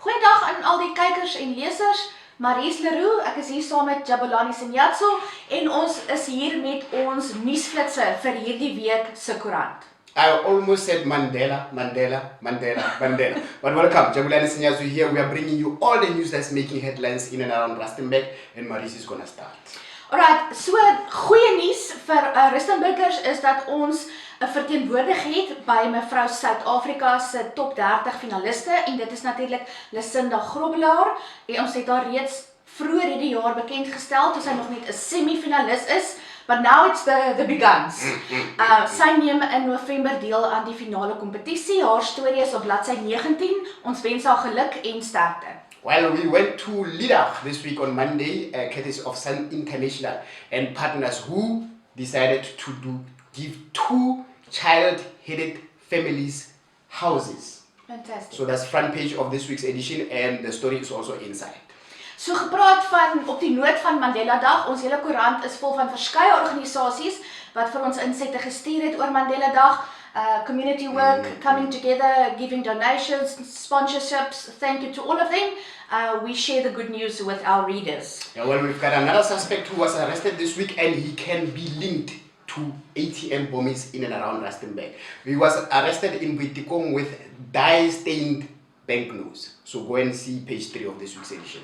Goeiedag aan al die kykers en lesers. Maries Leroux, ek is hier saam met Jabulani Sinyatso en ons is hier met ons nuusflitse vir hierdie week se koerant. I almost said Mandela. But welcome, Jabulani Sinyatso here. We are bringing you all the news that's making headlines in and around Rustenburg, and Maries is gonna start. Alright, so goeie nuus vir Rustenburgers is dat ons 'n verteenwoordiging het by mevrou Suid-Afrika se top 30 finaliste en dit is natuurlik Lucinda Grobbelaar en ons het haar reeds vroeër hierdie jaar bekend gestel toe sy nog net 'n semifinalis is, but now it's the big guns. Sy neem in November deel aan die finale kompetisie. Haar storie is op bladsy 19. Ons wens haar geluk en sterkte. Well, we went to Lidach this week on Monday, courtesy of Sun International and partners who decided to give 2 child-headed families houses. Fantastic. So that's front page of this week's edition, and the story is also inside. So gepraat van op die noot van Mandela Dag, ons hele koerant is vol van verskeie organisasies wat vir ons insette gestuur het oor Mandela Dag. Community work, coming together, giving donations, sponsorships, thank you to all of them. We share the good news with our readers. Yeah, well, we've got another suspect who was arrested this week, and he can be linked to ATM bombings in and around Rustenburg. He was arrested in Wittikong with dye-stained banknotes. So go and see page 3 of this week's edition.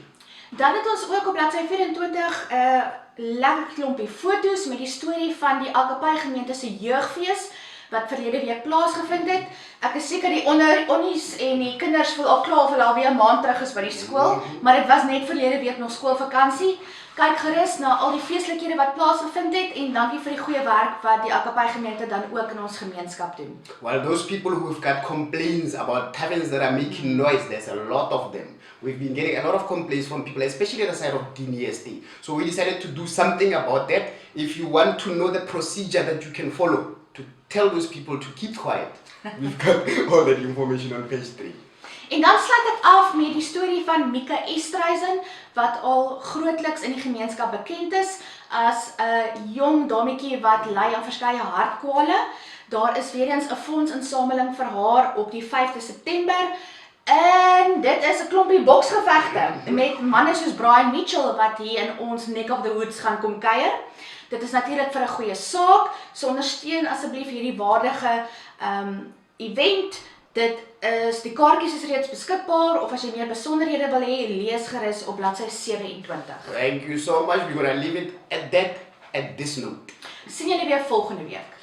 Dan het ons ook op bladsy 24 lekker klompie foto's met die storie van die Alkapai gemeente se jeugfees wat verlede week plaasgevind het. Ek is seker die onnies en die kinders voel al klaar of hulle alweer 'n maand terug is by die skool, maar dit was net verlede week nog skoolvakansie. Kyk gerus na al die feestelikhede wat plaasgevind het en dankie vir die goeie werk wat die Alkapai gemeente dan ook in ons gemeenskap doen. Well, those people who've got complaints about taverns that are making noise, there's a lot of them. We've been getting a lot of complaints from people, especially at the side of DNESD. So we decided to do something about that. If you want to know the procedure that you can follow to tell those people to keep quiet, we've got all that information on page 3. En dan sluit ek af met die storie van Mika Estreisen, wat al grootliks in die gemeenskap bekend is as 'n jong dametjie wat ly aan verskeie hartkwale. Daar is weer eens 'n fondsinsameling vir haar op die 5de September. En dit is 'n klompie boksgevegte met manne soos Brian Mitchell wat hier in ons neck of the woods gaan kom kuier. Dit is natuurlik vir 'n goeie saak, so ondersteun asseblief hierdie waardige event. Die kaartjies is reeds beskikbaar, of as jy meer besonderhede wil hê, lees gerus op bladsy 27. Thank you so much. We're going to leave it at that, at this note. Sien julle weer volgende week.